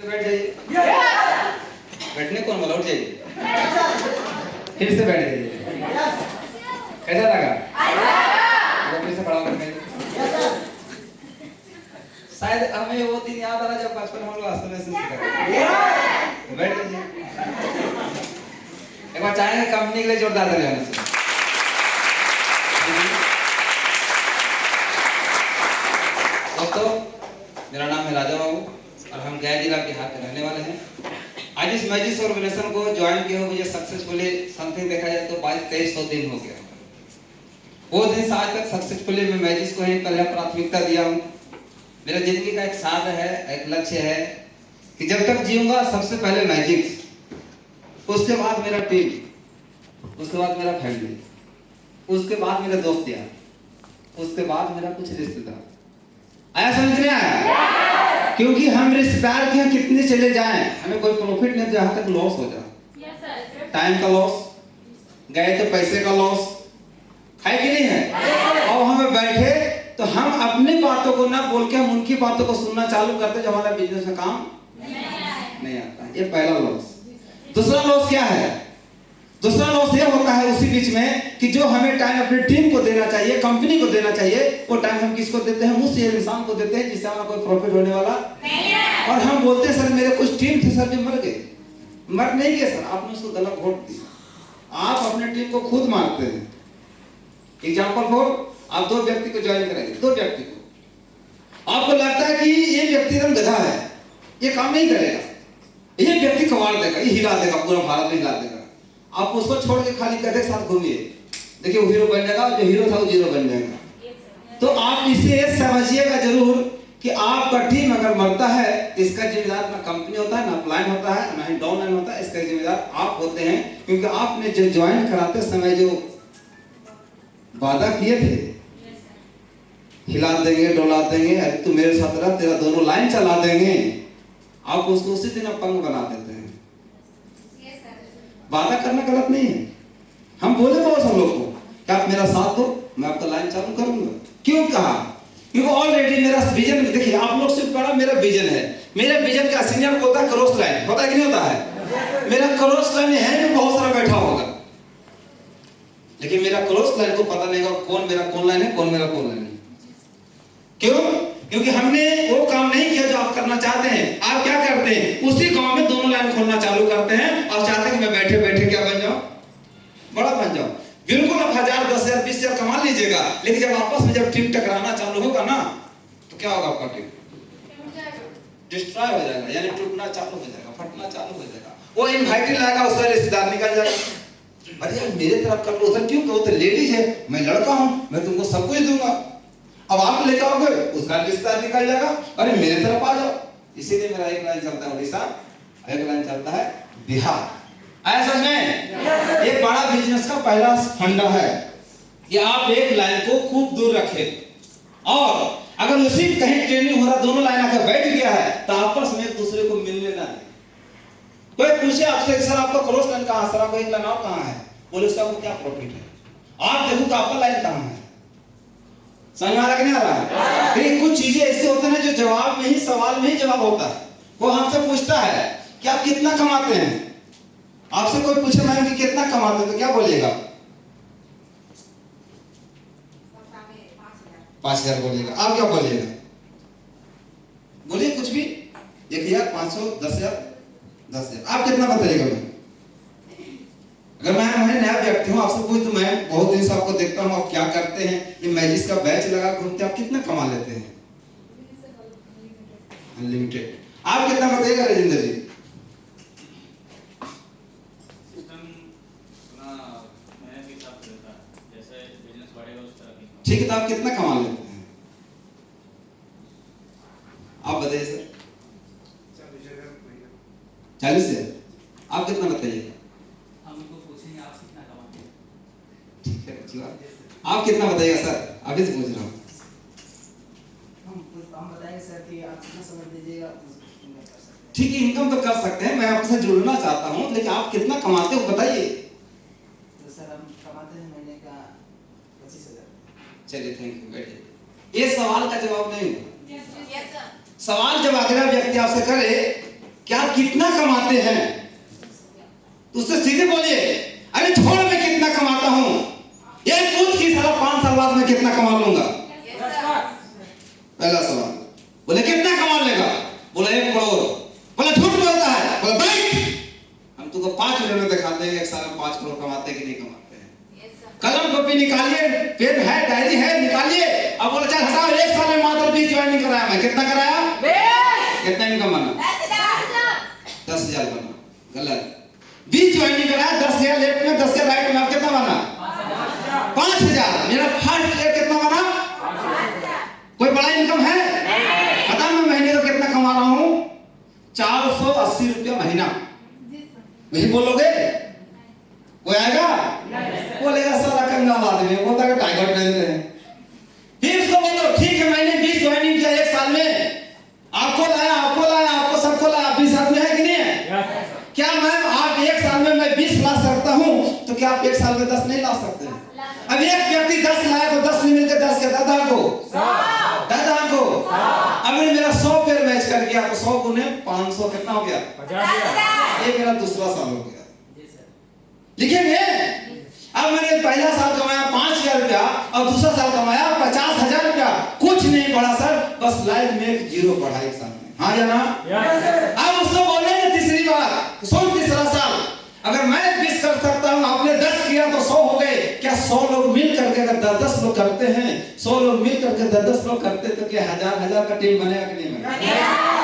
बैठ जाइए। बैठने कौन बोला? उठ जाइए, फिर से बैठ जाइए। कैसा लगा? फिर से खड़ा होकर शायद हमें वो दिन याद आ रहा जब बचपन में हम लोग आश्रम में सीखा। बैठ जाइए। एक बार चाहेंगे कंपनी के लिए जोरदार ताली होनी चाहिए। दोस्तों, मेरा नाम है राजा बाबू और हम गया जिला बिहार के रहने वाले हैं। आज इस मैजिस ऑर्गेनाइजेशन को ज्वाइन किए हुए मुझे सक्सेसफुली समथिंग देखा जाए तो 22-2300 दिन हो गया। वो दिन से आज तक सक्सेसफुली मैं मैजिस को ही पहले प्राथमिकता दिया हूँ। मेरा जिंदगी का एक साध है, एक लक्ष्य है कि जब तक जीऊंगा सबसे पहले मैजिक्स, उसके बाद मेरा टीम, उसके बाद मेरा फैमिली, उसके बाद मेरे दोस्त यार, उसके बाद मेरा कुछ रिश्तेदार। आया समझ में आया? क्योंकि हम रिश्तेदार के कितने चले जाएं, हमें कोई प्रॉफिट नहीं जहां तक लॉस हो जाए। टाइम का लॉस, गए तो पैसे का लॉस है कि नहीं है? और हमें बैठे तो हम अपनी बातों को ना बोल के हम उनकी बातों को सुनना चालू करते जब हमारा बिजनेस में काम नहीं आता। ये पहला लॉस। दूसरा लॉस क्या है? दूसरा लॉस ये होता है उसी बीच में कि जो हमें टाइम अपनी टीम को देना चाहिए, कंपनी को देना चाहिए, वो टाइम हम किसको देते हैं? उस इंसान को देते हैं जिससे हमारा कोई प्रॉफिट होने वाला नहीं है। और हम बोलते हैं सर मेरे कुछ टीम थे सर, मर गए। मर नहीं गए सर, आपने उसको गलत वोट दी। आप अपने टीम को खुद मारते हैं। एग्जाम्पल फॉर, आप दो व्यक्ति को ज्वाइन करेंगे, दो व्यक्ति को आपको लगता है कि ये व्यक्ति एकदम गधा है, ये काम नहीं करेगा, ये व्यक्ति कमाल देगा, ये हिला देगा, पूरा भारत में हिला देगा। आप उसको छोड़ के खाली गधे के साथ घूमिए, देखिए वो हीरो बन जाएगा, जो हीरो था वो जीरो बन जाएगा। तो आप इसे समझिएगा जरूर कि आपका टीम अगर मरता है इसका जिम्मेदार ना कंपनी होता है, ना प्लान होता है, ना ही डाउनलाइन होता है, इसका जिम्मेदार आप होते हैं। क्योंकि आपने जो ज्वाइन कराते समय जो वादा किए थे, हिला देंगे, डोला देंगे, अरे तू मेरे साथ रह, तेरा दोनों लाइन चला देंगे, आप उसको उसी दिन अपंग बना देते हैं। वादा करना गलत नहीं है। हम बोले बहुत सब लोग को कि आप मेरा साथ दो, मैं आपका लाइन चालू करूंगा। क्यों कहा? क्योंकि ऑलरेडी मेरा विजन, देखिए आप लोग से बड़ा मेरा विजन है। मेरा विजन का सीनियर होता है क्रॉस लाइन, होता है कि नहीं होता है? मेरा क्रॉस लाइन है में बहुत सारा बैठा होगा, लेकिन मेरा क्रॉस लाइन को पता नहीं होगा कौन मेरा कौन लाइन है, कौन मेरा कौन लाइन है। क्यों? क्योंकि हमने वो काम नहीं किया जो आप करना चाहते हैं। आप क्या करते हैं? उसी गांव में दोनों लाइन खोलना चालू करते हैं और चाहते हैं कि मैं बैठे बैठे क्या बन जाऊं, बड़ा बन जाऊं। बिल्कुल आप 1000, 10,000, 20,000 कमा लीजिएगा, लेकिन जब आपस में जब टीम टकराना चालू होगा ना तो क्या होगा? आपका टीम डिस्ट्रॉय हो जाएगा, यानी टूटना चालू हो जाएगा, फटना चालू हो जाएगा। वो इनवाइटेड लाएगा, उसका रिश्तेदार निकल जाएगा। अरे यार मेरे तरफ कर लो, उधर क्यों? वो तो लेडीज है, मैं लड़का हूं, मैं तुमको सब कुछ दूंगा। अब आप लेकर आओगे, उसका रिश्तेदार निकल जाएगा, अरे मेरे तरफ आ जाओ। इसीलिए मेरा एक लाइन चलता है उड़ीसा, एक लाइन चलता है बिहार। आया समझ में? ये बड़ा बिजनेस का पहला फंडा है कि आप एक लाइन को खूब दूर रखें, और अगर उसी कहीं ट्रेनिंग हो रहा, दोनों लाइन आकर बैठ गया है तो आपस में एक दूसरे को मिलने ना दें। कोई पूछे आपसे सर आपका क्रॉस लाइन कहां, सर आपका एक लाइन और कहां है, बोले उसका क्या प्रॉफिट है? आप देखो कि आपका लाइन कहां है। समझ में आ रहा कि नहीं आ रहा है? लेकिन कुछ चीजें ऐसे होते हैं जो जवाब में ही, सवाल में ही जवाब होता है। वो हमसे पूछता है कि आप कितना कमाते हैं। आपसे कोई पूछे मैम कि कितना कमाते हैं तो क्या बोलिएगा? 5,000 बोलिएगा। आप क्या बोलिएगा? बोलिए कुछ भी, 1,500, 10,000, 10,000। आप कितना बताइएगा? मैं अगर मैं नया व्यक्ति हूं, आपसे पूछ तो मैं बहुत दिन से आपको देखता हूं, आप क्या करते हैं, ये मैजिस का बैच लगा घूमते, आप कितना कमा लेते हैं? अनलिमिटेड। आप कितना बताइएगा राजेंद्र जी? ठीक है, तो आप कितना कमा लेते हैं? आप बताइए सर। 40,000। आप कितना बताइए? ठीक है, अच्छी बात। आप कितना बताइएगा सर? अभी से पूछ रहा हूँ। हम बताएंगे सर कि आप कितना समझ लीजिएगा। ठीक है, इनकम तो कर सकते हैं, मैं आपसे जुड़ना चाहता हूँ, लेकिन आप कितना कमाते हो बताइए। तो सर हम कमाते हैं महीने का 25,000। चलिए थैंक यू, बैठिए। ये सवाल का जवाब नहीं हुआ। सवाल जब अगला व्यक्ति आपसे करे कि आप कितना कमाते हैं, तो उससे सीधे बोलिए अरे छोड़ मैं कितना कमाता हूं, ये पूछ कि साला 5 साल बाद मैं कितना कमा लूंगा। पहला सवाल, बोले कितना कमा लेगा, बोला 1 करोड़, बोला झूठ बोलता है, बोला भाई हम तुमको 5 मिनट में दिखा देंगे 1 साल में 5 करोड़ कमाते कि नहीं कमाते हैं। कलम कॉपी निकालिए, पेन है, डायरी है, निकालिए। अब बोला चल हटाओ, 1 साल में मात्र 20 ज्वाइनिंग कराया मैं, कितना कराया, कितना इनकम बना, 10,000 बना, गलत। 20 ज्वाइनिंग कराया, 10,000 लेफ्ट में, 10,000 राइट में, अब कितना बना 5,000। मेरा फर्स्ट ईयर कितना बना, कोई बड़ा इनकम है, पता मैं महीने का कितना कमा रहा हूं, 480 रुपया महीना। वही बोलोगे, कोई आएगा बोलेगा साला कंगाल आदमी, बोलता है टाइगर पहनते हैं। फिर उसको बोलो ठीक है मैंने 20 ज्वाइनिंग किया 1 साल में, आपको लाया, आपको सबको लाया, 20 आदमी है कि नहीं है? क्या मैम आप 1 साल में मैं 20 ला सकता हूं, तो क्या आप 1 साल में 10 नहीं ला सकते? अब एक व्यक्ति 10 लाया तो 10 नहीं मिलते, 10 के दादा को अगर मेरा 100 पेयर मैच कर गया तो 100 गुने 500 कितना हो गया, 50,000। ये मेरा दूसरा साल हो गया। लिखेंगे अब मैंने पहला साल कमाया 5,000 रुपया और दूसरा साल कमाया 50,000 रुपया, कुछ नहीं बढ़ा सर, बस लाइफ में 0 बढ़ा 1 साल में, हाँ या ना? अब उसको बोलेंगे तीसरी बार, सुन तीसरा साल अगर मैं 20 कर सकता हूं, आपने 10 किया तो 100 हो गए, क्या 100 लोग मिल करके अगर 10-10 लोग करते हैं, 100 लोग मिल करके 10-10 लोग करते तो क्या 1000-1000 का टीम बनेगा कि नहीं बनेगा?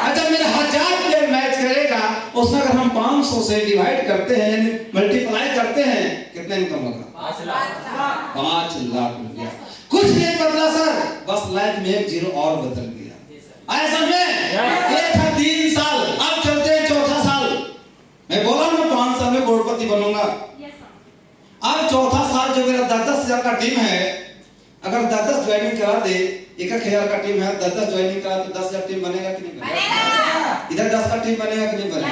अच्छा मेरा 1000 प्लेयर मैच करेगा, उसमें अगर हम 500 से डिवाइड करते हैं यानी मल्टीप्लाई करते हैं, कितना इनकम होगा, 5 लाख रुपया। कुछ नहीं बदला सर, बस लाइफ में 1 जीरो और बदल गया। आए समझे? ये था 3 साल, अब चलते हैं चौथा साल। मैं बोला मैं 5 साल में करोड़पति बनूंगा। अब चौथा साल जो मेरा 10-10 हजार का टीम है, अगर 10-10 ज्वाइनिंग करा दे, 1,000 का टीम है, 10-10 ज्वाइनिंग करा तो 10,000 टीम बनेगा कि नहीं बनेगा? इधर 10 का टीम बनेगा कि नहीं बनेगा?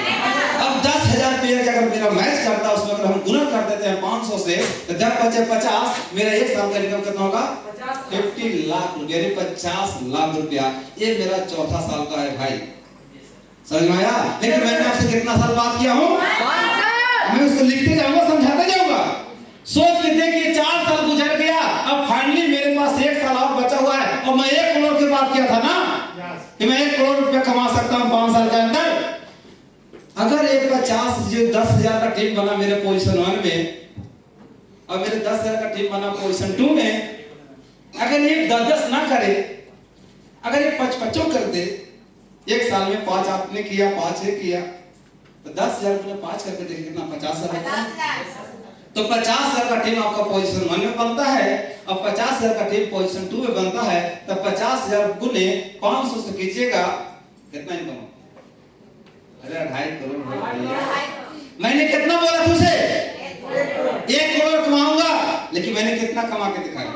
अब 10,000 प्लेयर का अगर मेरा मैच करता, उसमें अगर हम गुणा कर देते हैं 500 से, तो जब बचे 50, मेरा 1 साल का इनकम कितना होगा, 50 लाख रुपया, यानी 50 लाख रुपया। ये मेरा चौथा साल का है भाई, समझ में आया? लेकिन मैंने आपसे कितना साल बात किया हूँ, मैं उसको लिखते जाऊंगा, समझाते जाऊंगा। सोच लेते हैं कि 4 साल गुजर गया, अब फाइनली मेरे पास 1 साल और बचा हुआ है, और मैं 1 करोड़ की बात किया था ना कि मैं 1 करोड़ रुपया कमा सकता हूँ 5 साल के अंदर। अगर एक 50 जो 10,000 का टीम बना मेरे पोजीशन 1 में, और मेरे 10,000 का टीम बना पोजीशन 2 में, अगर ये 10-10 ना करे, अगर ये 5-5 कर दे, 1 साल में 5 आपने किया, 5 ये किया, तो 10,000 में 5 करके देखिए कितना, 50,000। तो 50,000 का टीम आपका पोजीशन 1 में बनता है, और 50,000 का टीम पोजीशन 2 में बनता है, तो 50,000 गुने 500 से कीजिएगा, कितना इनकम? अरे 2.5 करोड़। मैंने कितना बोला तुझे? 1 करोड़ कमाऊंगा, लेकिन मैंने कितना कमा के दिखाया?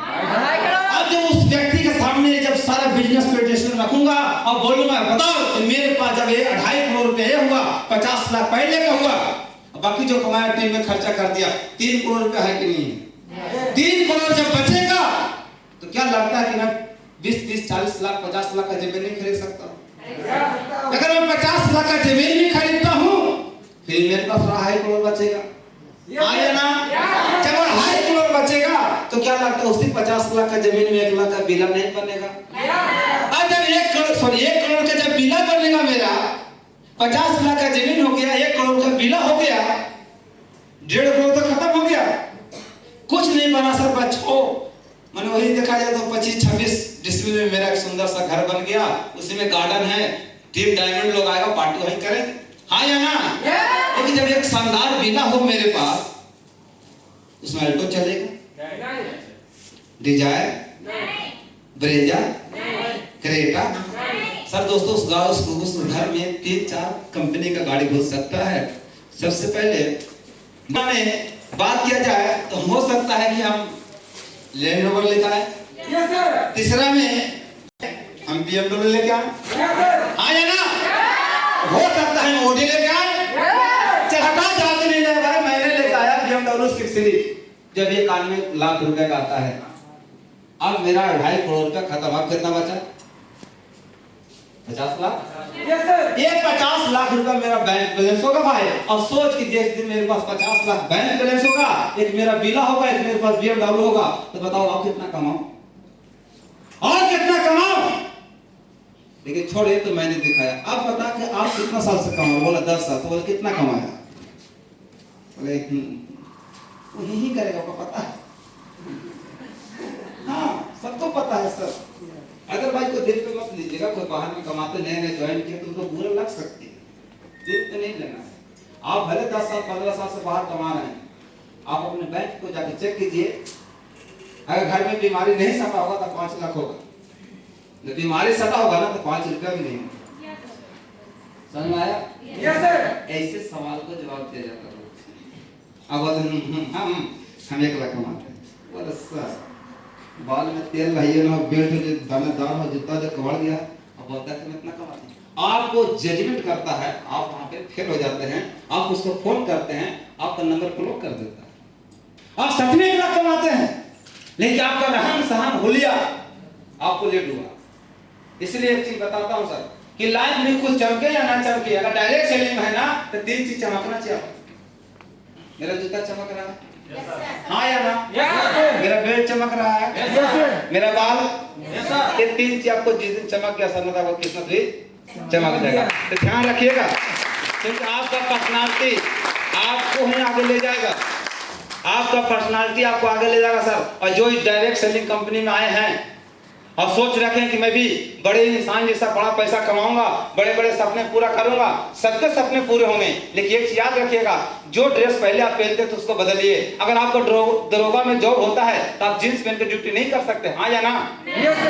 अब जब उस व्यक्ति के सामने जब सारा बिजनेस प्रेजेंटेशन रखूंगा और बोलूंगा बताओ कि मेरे पास जब ये 2.5 करोड़ रुपया हुआ, 50 लाख पहले का हुआ, बाकी जो कमाया टीम में खर्चा कर दिया, 3 करोड़ रुपया है कि नहीं है? 3 करोड़ जब बचेगा तो क्या लगता है कि मैं 20-30, 40 लाख, 50 लाख का जमीन नहीं खरीद सकता? अगर मैं 50 लाख का जमीन भी खरीदता हूँ, फिर मेरे पास 2.5 करोड़ बचेगा, आया ना? जब 2.5 करोड़ बचेगा तो क्या लगता है उसी 50 लाख का जमीन में 1 लाख का बिला नहीं बनेगा? अब जब 1 करोड़ का जब बिला बनेगा, मेरा 50 लाख का जमीन हो गया, 1 करोड़ का बिला हो गया, 1.5 करोड़ तो खत्म हो गया, कुछ नहीं बना सर बच्चों। मैंने वही देखा जाए तो 25-26 डिस्ट्रिक्ट में मेरा एक सुंदर सा घर बन गया, उसी में गार्डन है, टीम डायमंड लोग आएगा, पार्टी वहीं करें, हाँ या ना? लेकिन जब एक शानदार विला हो मेरे पास, उसमें अल्टो चलेगा, डिजायर, ब्रेजा, क्रेटा, सर दोस्तों उस घर में 3-4 कंपनी का गाड़ी घुस सकता है। सबसे पहले में बात किया जाए तो हो सकता है कि हम लैंड रोवर लेकर आए, तीसरा में हम BMW लेके आए, हाँ या ना? हो सकता है ऑडी लेके आए, चल हटा जाते नहीं ले भाई, मैंने लेके आया BMW 6 सीरीज, जब ये 91 लाख रुपए का आता है। अब मेरा 2.5 करोड़ रुपया खत्म, अब कितना बचा? 50 लाख। ये 50 लाख रुपया मेरा बैंक बैलेंस होगा भाई। और सोच कि जिस दिन मेरे पास 50 लाख बैंक बैलेंस होगा, एक मेरा विला होगा, एक मेरे पास BMW होगा, तो बताओ आप कितना कमाओ और कितना कमाओ। लेकिन छोड़े तो मैंने दिखाया। अब बता कि आप कितना साल से कमा? बोला 10 साल। तो बोले कितना कमाया? बोले वो यही करेगा, को पता है। हाँ, सबको पता है सर। अगर भाई को दिल पे मत लीजिएगा, कोई बाहर में कमाते नए नए ज्वाइन किए तो उनको बुरा लग सकती है, दिल पे नहीं लेना। आप भले 10 साल 15 साल से बाहर कमा रहे हैं, आप अपने बैंक को जाके चेक कीजिए। अगर घर में बीमारी नहीं सता होगा तो 5 लाख होगा, जब बीमारी सता होगा ना तो 5 रुपया भी नहीं होगा। समझ में आया? ऐसे सवाल को जवाब दिया जाता है। अब हम 1 लाख कमाते हैं, बोले सर बाल में तेल लगाइए ना, बेल्ट दानेदार हो, जूता जो कबाड़ गया, अब बोलता है कि मैं इतना कमाती हूँ। आपको जजमेंट करता है, आप वहां पे फेल हो जाते हैं, आप उसको फोन करते हैं, आपका नंबर ब्लॉक कर देता है। आप सच में 1 लाख कमाते हैं, लेकिन आपका रहन सहन हुलिया आपको लेट हुआ। इसलिए एक चीज बताता हूं सर कि लाइफ में कुछ चमके या ना चमके, अगर डायरेक्ट सेलिंग है ना तो 3 चीज चमकना चाहिए। मेरा जूता चमक रहा है, हाँ या ना? मेरा बेल्ट चमक रहा है, मेरा बाल, ये 3 चीज आपको जिस दिन चमक गया सर, मतलब कितना दिन चमक जाएगा। तो ध्यान रखिएगा, क्योंकि आपका पर्सनालिटी आपको ही आगे ले जाएगा। आपका पर्सनालिटी आपको आगे ले जाएगा सर। और जो इस डायरेक्ट सेलिंग कंपनी में आए हैं और सोच रखें कि मैं भी बड़े इंसान जैसा बड़ा पैसा कमाऊंगा, बड़े बड़े सपने पूरा करूंगा, सबके सपने पूरे होंगे। लेकिन एक चीज याद रखिएगा, जो ड्रेस पहले आप पहनते थे उसको बदलिए। अगर आपको दरोगा में जॉब होता है तो आप जींस पहन के ड्यूटी नहीं कर सकते, हाँ या ना?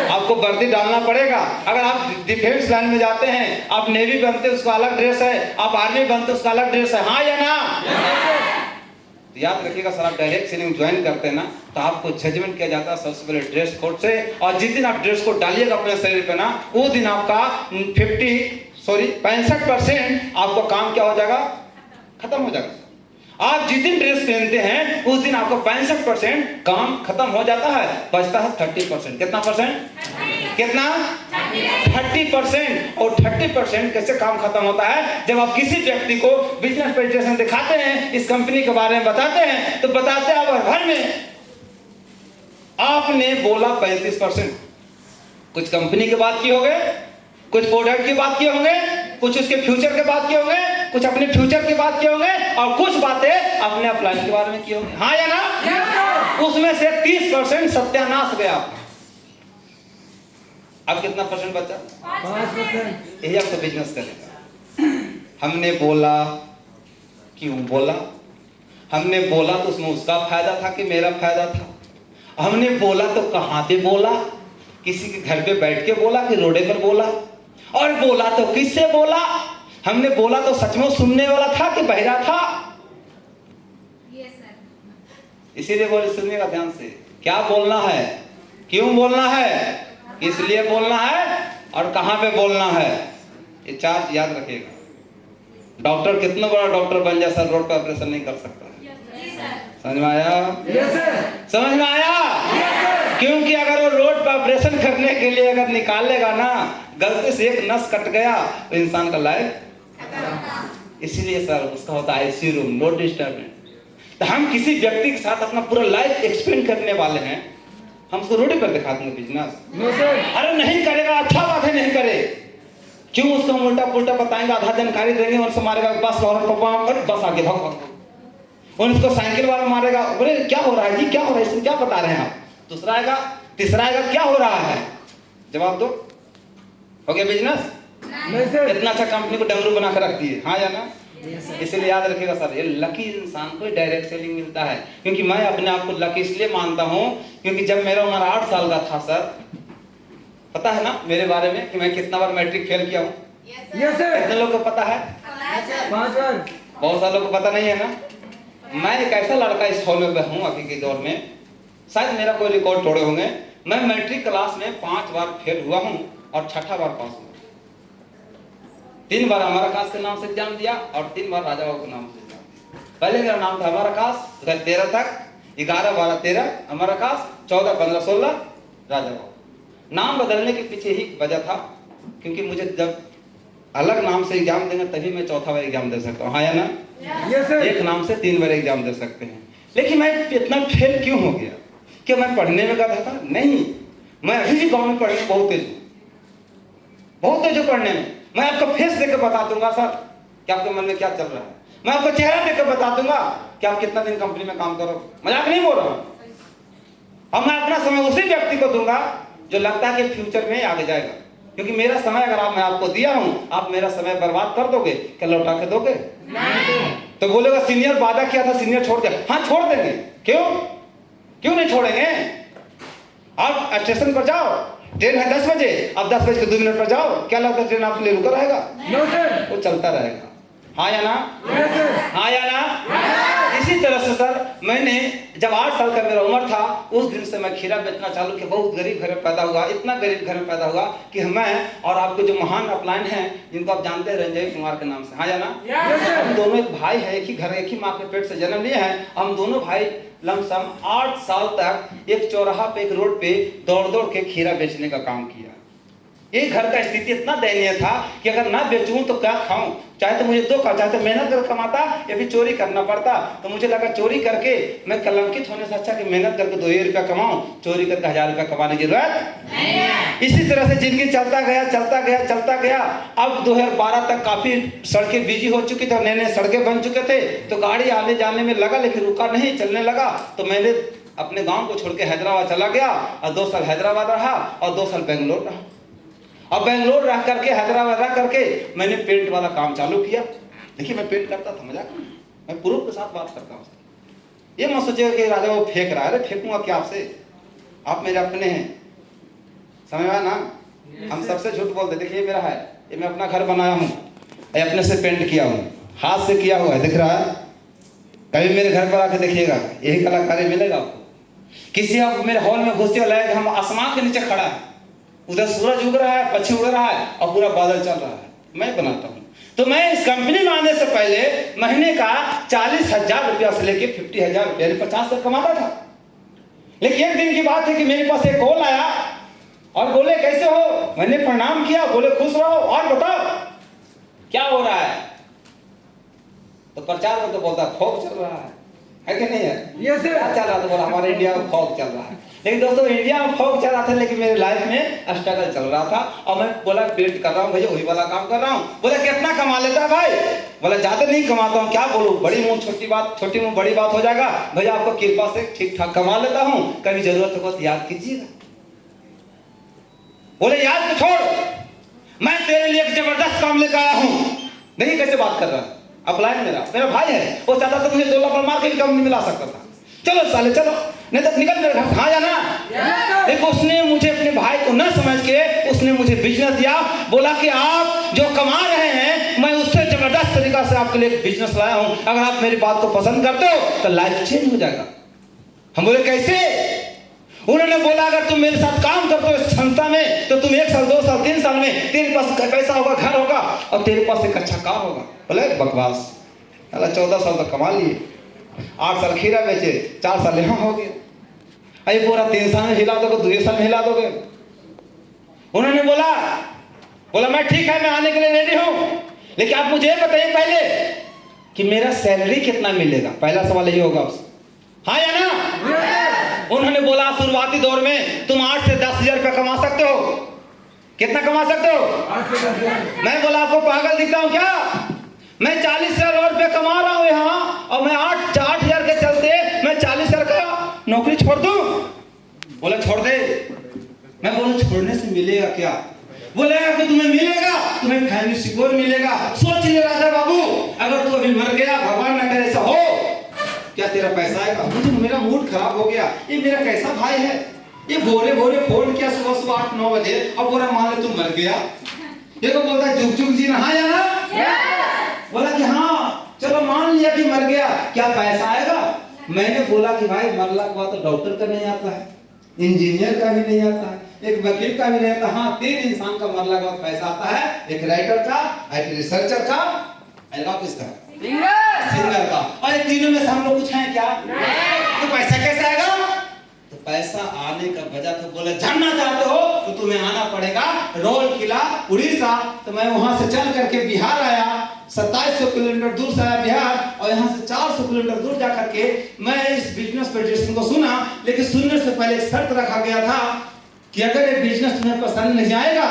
आपको वर्दी डालना पड़ेगा। अगर आप डिफेंस लाइन में जाते हैं, आप नेवी बनते उसका अलग ड्रेस है, आप आर्मी बनते उसका अलग ड्रेस है, हाँ या ना? तो याद रखिएगा सर, आप डायरेक्ट सेलिंग ज्वाइन करते हैं ना तो आपको जजमेंट किया जाता है सबसे पहले ड्रेस कोड से। और जिस दिन आप ड्रेस कोड डालिएगा अपने शरीर पे ना, वो दिन आपका 65% आपको काम क्या हो जाएगा? खत्म हो जाएगा। आप जिस दिन ड्रेस पहनते हैं उस दिन आपको 65% काम खत्म हो जाता है, बचता है 30%। कितना परसेंट? कितना? 30%। और 30% कैसे काम खत्म होता है? जब आप किसी व्यक्ति को बिजनेस प्रेजेंटेशन दिखाते हैं, इस कंपनी के बारे में बताते हैं, तो बताते हैं आप घर में आपने बोला 35%, कुछ कंपनी की बात की होंगे, कुछ प्रोडक्ट की बात की होंगे, कुछ उसके फ्यूचर की बात की होंगे, कुछ अपने फ्यूचर की बात की होंगे, और कुछ बातें अपने अपलाइन के बारे में की होंगी, हाँ या ना? उसमें से 30% सत्यानाश गया। अब कितना परसेंट बचा? 5%। यही आपको बिजनेस करेगा। हमने बोला, क्यों बोला? हमने बोला तो उसमें उसका फायदा था कि मेरा फायदा था? हमने बोला तो कहाँ पे बोला? किसी के घर पे बैठ के बोला कि रोडे पर बोला? और बोला तो किससे बोला? हमने बोला तो सच में सुनने वाला था कि बहरा था? इसीलिए बोले सुनिएगा ध्यान से, क्या बोलना है, क्यों बोलना है, किस लिए बोलना है और कहां पे बोलना है, ये 4 चीज याद रखिएगा। डॉक्टर कितना बड़ा डॉक्टर बन जाए सर, रोड पे ऑपरेशन नहीं कर सकता। समझ में आया? समझ में आया? क्योंकि अगर वो रोड पे ऑपरेशन करने के लिए अगर निकालेगा ना, गलती से एक नस कट गया तो इंसान का लाइफ, इसीलिए सर उसका होता है आईसीयू रूम, नो डिस्टर्बेंस। तो हम किसी व्यक्ति के साथ अपना पूरा लाइफ एक्सपेंड करने वाले हैं, हम उसको रोड पर दिखा देंगे बिजनेस? अरे नहीं करेगा, अच्छा बात है, नहीं करे, क्यों उसको उल्टा पुल्टा बताएंगे, आधा जानकारी देंगे, उनसे मारेगा बस और बस आगे भाग, उसको साइकिल वाला मारेगा, बोले क्या हो रहा है जी, क्या हो रहा है, इसमें क्या बता रहे हैं आप? दूसरा आएगा, तीसरा आएगा, क्या हो रहा है, जवाब दो। हो गया बिजनेस? इतना अच्छा कंपनी को डमरू बना कर रखती है, हाँ या ना? इसलिए याद रखिएगा सर, ये लकी इंसान को डायरेक्ट सेलिंग मिलता है। क्योंकि मैं अपने आप को लकी इसलिए मानता हूं क्योंकि जब मेरा उम्र 8 साल का था सर, पता है ना मेरे बारे में कि मैं कितना बार मैट्रिक फेल किया हूँ? कितने लोग को पता है? 5 बार। बहुत सारे लोग को पता नहीं है ना। मैं एक ऐसा लड़का इस हॉल में हूँ अभी के दौर में, शायद मेरा कोई रिकॉर्ड तोड़े होंगे, मैं मैट्रिक क्लास में 5 बार फेल हुआ हूँ और 6ठा बार पास हुआ। 3 बार अमर आकाश के नाम से एग्जाम दिया और 3 बार राजा बाबू के नाम से एग्जाम दिया। पहले मेरा नाम था अमर आकाश, 13 तक 11, 12, 13 अमर आकाश, 14, 15, 16 राजा बाबू। नाम बदलने के पीछे ही वजह था क्योंकि मुझे जब अलग नाम से एग्जाम देंगे तभी मैं चौथा बार एग्जाम दे सकता हूँ, हाँ या ना? एक नाम से 3 बार एग्जाम दे सकते हैं। लेकिन मैं इतना फेल क्यों हो गया? क्या मैं पढ़ने में गधा था? नहीं, मैं अभी भी गाँव में पढ़ने में बहुत तेज हूँ, बहुत तेज हूँ पढ़ने में। मैं आपका फेस देकर बता दूंगा सर कि आपके मन में क्या चल रहा है। मैं आपका चेहरा देकर बता दूंगा कि आप कितना दिन कंपनी में काम करो। मजाक नहीं बोल रहा हूँ। अब मैं अपना समय उसी व्यक्ति को दूंगा जो लगता है कि फ्यूचर में आगे जाएगा, क्योंकि मेरा समय अगर मैं आपको दिया हूं, आप मेरा समय बर्बाद कर दोगे, क्या लौटा के दोगे? नहीं। तो बोलेगा सीनियर वादा किया था, सीनियर छोड़ दिया। हाँ छोड़ देंगे, क्यों नहीं छोड़ेंगे? आप स्टेशन पर जाओ, ट्रेन है 10 बजे, आप 10 बजे के 2 मिनट पर जाओ, क्या लगता है ट्रेन आपके लिए रुका रहेगा? वो चलता रहेगा, हाँ या ना? हाँ या ना? इसी तरह से सर मैंने जब 8 साल का मेरा उम्र था, उस दिन से मैं खीरा बेचना चालू किया। बहुत गरीब घर में पैदा हुआ, इतना गरीब घर में पैदा हुआ कि मैं और आपके जो महान अपलाइन हैं जिनको आप जानते हैं रंजय कुमार के नाम से, हाँ या ना? हम दोनों एक भाई है, एक ही घर, एक ही माँ के पेट से जन्म लिए हैं। हम दोनों भाई लमसम 8 साल तक एक चौराहा पे, एक रोड पे दौड़ दौड़ के खीरा बेचने का काम किया। ये घर का स्थिति इतना दयनीय था कि अगर ना बेचूं तो क्या खाऊं, चाहे तो मुझे दो का, चाहे तो मेहनत कर कमाता या फिर चोरी करना पड़ता। तो मुझे लगा चोरी करके मैं कलंकित होने से अच्छा कि मेहनत करके 2 रुपया कमाऊं, चोरी करके 1000 रुपया कमाने की जरूरत नहीं है। इसी तरह से जिंदगी चलता गया। अब 2012 तक काफी सड़कें बिजी हो चुकी थी, नए नए सड़कें बन चुके थे, तो गाड़ी आने जाने में लगा, लेकिन रुका नहीं, चलने लगा। तो मैंने अपने गाँव को छोड़ के हैदराबाद चला गया और 2 साल हैदराबाद रहा और 2 साल बेंगलोर रहा। अब बेंगलोर रह करके, हैदराबाद रह करके मैंने पेंट वाला काम चालू किया। देखिए मैं पेंट करता था, मजाक नहीं, मैं प्रूफ के साथ बात करता हूँ। ये मत सोचिएगा कि राजा वो फेंक रहा है, अरे फेंकूंगा क्या आपसे, आप मेरे अपने हैं, समझ में ना? हम सबसे झूठ बोलते। देखिए मेरा है, ये मैं अपना घर बनाया हूँ, अपने से पेंट किया हूँ, हाथ से किया हुआ है, दिख रहा है? कभी मेरे घर पर आके देखिएगा, यही कलाकारी मिलेगा आपको। किसी आप मेरे हॉल में घुसे लाए, हम आसमान के नीचे खड़ा है, उधर सूरज उग रहा है, पक्षी उड़ रहा है और पूरा बादल चल रहा है, मैं बनाता हूँ। तो मैं इस कंपनी में आने से पहले महीने का 40,000 रुपया से लेके 50,000 रुपया, 50 तक कमाता था। लेकिन एक दिन की बात है कि मेरे पास एक कॉल आया और बोले कैसे हो? मैंने प्रणाम किया, बोले खुश रहो और बताओ क्या हो रहा है। तो प्रचार में तो बोलता फौज चल रहा है कि नहीं है? ये क्या चल रहा था? बोला हमारे इंडिया में फौज चल रहा है। लेकिन दोस्तों इंडिया में फौज चल रहा था, लेकिन मेरे लाइफ में स्ट्रगल चल रहा था। और मैं बोला पेंट कर रहा हूँ भैया, वही वाला काम कर रहा हूँ। बोला कितना कमा लेता है भाई? बोला ज्यादा नहीं कमाता हूँ, क्या बोलूं, बड़ी मुंह छोटी बात, छोटी मुंह बड़ी बात हो जाएगा भैया, आपको कृपा से ठीक ठाक कमा लेता हूँ, कभी जरूरत हो तो याद कीजिएगा। बोले याद तो छोड़, मैं तेरे लिए एक जबरदस्त काम लेकर आया हूँ। नहीं कैसे बात कर रहा है? अपलाइन मेरा भाई है, वो चाहता था मुझे 2 लाख मार के भी कंपनी में ला सकता था। चलो साले चलो, नहीं तो निकल मेरे घर, हाँ या ना? देखो उसने मुझे अपने भाई को न समझ के उसने मुझे बिजनेस दिया। बोला कि आप जो कमा रहे हैं मैं उससे जबरदस्त तरीका से आपके लिए एक बिजनेस लाया हूं, अगर आप मेरी बात को पसंद करते हो तो लाइफ चेंज हो जाएगा। हम बोले कैसे? उन्होंने बोला अगर तुम मेरे साथ काम करते हो इस संस्था में तो तुम 1 साल 2 साल 3 साल में तेरे पास पैसा होगा, घर होगा और तेरे पास एक अच्छा कार होगा। बोले बकवास, 14 साल तक कमा लिए, 8 साल खीरा बेचे, 4 साल यहाँ हो गए, अरे पूरा 3 साल में हिला दोगे, 2 साल में हिला दोगे। उन्होंने बोला मैं ठीक है, मैं आने के लिए रेडी हूं, लेकिन आप मुझे बताइए पहले कि मेरा सैलरी कितना मिलेगा। पहला सवाल ये होगा उससे, हाँ या ना? उन्होंने बोला शुरुआती दौर में तुम 8 से 10,000 रुपया कमा सकते हो। कितना कमा सकते हो? 8 से 10,000। मैं बोला आपको पागल दिखता हूं क्या? मैं 40,000 रुपये कमा रहा हूँ यहाँ और मैं 8,000 के चलते मैं 40,000 का नौकरी छोड़ दूं? बोला छोड़ दे। मैं बोला छोड़ने से मिलेगा क्या? बोले कि तुम्हें मिलेगा, तुम्हें फैमिली सिक्योर मिलेगा। सोच ले राजा बाबू, अगर तू अभी मर गया, भगवान न करे ऐसा हो, क्या तेरा पैसा आएगा? मुझे मेरा मूड खराब हो गया, ये मेरा कैसा भाई है, ये भोरे फोन किया सुबह 8-9 बजे और पूरा मान ले तू मर गया। देखो बोलता है जुग जुग जी ना, हाँ या ना? बोला कि हाँ चलो मान लिया कि मर गया, क्या पैसा आएगा? मैंने बोला कि भाई मरला के बाद तो डॉक्टर का नहीं आता है, इंजीनियर का भी नहीं आता है, एक वकील का भी नहीं आता। हाँ 3 इंसान का मरला के बाद पैसा आता है, एक राइटर का, एक रिसर्चर का, किसका? सिंगर का। और ये तीनों में से हम लोग कुछ हैं क्या? तो पैसा कैसे आएगा? तो पैसा आने का वजह तो बोले जानना चाहते हो तो तुम्हें आना पड़ेगा रोल किला उड़ीसा। तो मैं वहां से चल करके बिहार आया, 2700 किलोमीटर दूर से आया बिहार, और यहाँ से 400 किलोमीटर दूर जाकर के मैं इस बिजनेस प्रेजेंटेशन को सुना। लेकिन सुनने से पहले एक शर्त रखा गया था कि अगर ये बिजनेस तुम्हें पसंद नहीं आएगा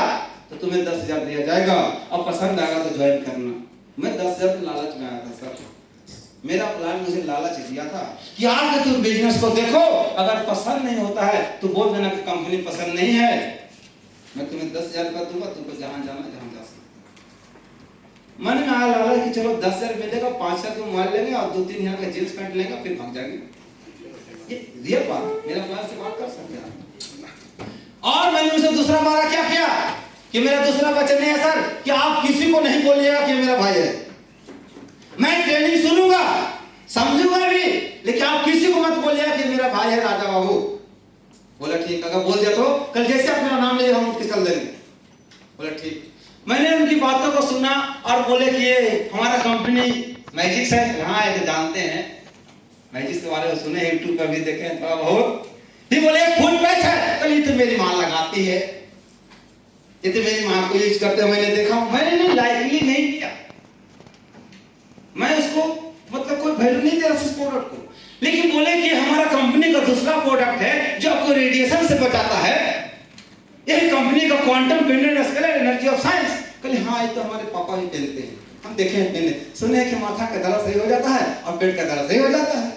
तो तुम्हें 10,000 दिया जाएगा, और पसंद आएगा तो ज्वाइन करना। मैं 10,000 के लालच में आया था सर। मेरा प्लान मुझे लालच दिया था कि आगे तुम बिजनेस को देखो, अगर पसंद नहीं होता है तो बोल देना कि कंपनी पसंद नहीं है, मैं तुम्हें 10,000 रुपया दूंगा, तुमको जहां जाना जहां जा सकते। मन में आया लालच कि चलो 10,000 मिलेगा, 5,000 तो मोबाइल लेंगे और 2-3 हजार का जींस पैंट लेंगे, फिर भाग जाएंगे। ये रियल बात, मेरा प्लान से बात कर सकते हैं। और मैंने उसे दूसरा वादा क्या किया कि मेरा दूसरा वचन नहीं है सर कि आप किसी को नहीं बोलिएगा कि मेरा भाई है। मैं ट्रेनिंग सुनूंगा, समझूंगा भी, लेकिन आप किसी को मत बोलिएगा कि मेरा भाई है राजा बाबू। बोला ठीक, अगर बोल दिया तो कल जैसे आप मेरा नाम ले हम उठ के चल देंगे। बोला ठीक। मैंने उनकी बातों को सुना और बोले कि ये हमारा कंपनी मैजिक्स है, हाँ ये तो जानते हैं, मैजिक्स के बारे में सुने, यूट्यूब पर भी देखे हैं थोड़ा बहुत। ही बोले फुल पैसा है, कल ये तो मेरी मां लगाती है, ये तो मेरी मां को यूज करते हुए मैंने देखा। मैंने नहीं लाइकली नहीं किया, मैं उसको मतलब कोई वैल्यू नहीं दे रहा उस प्रोडक्ट को। लेकिन बोले कि हमारा कंपनी का दूसरा प्रोडक्ट है जो आपको रेडिएशन से बचाता है, यही कंपनी का quantum pendant scalar energy of science. कहले हाँ ये तो हमारे पापा ही पहनते हैं, हम देखे हैं पहने, सुने कि माथा का दर्द सही हो जाता है और पेट का दर्द सही हो जाता है।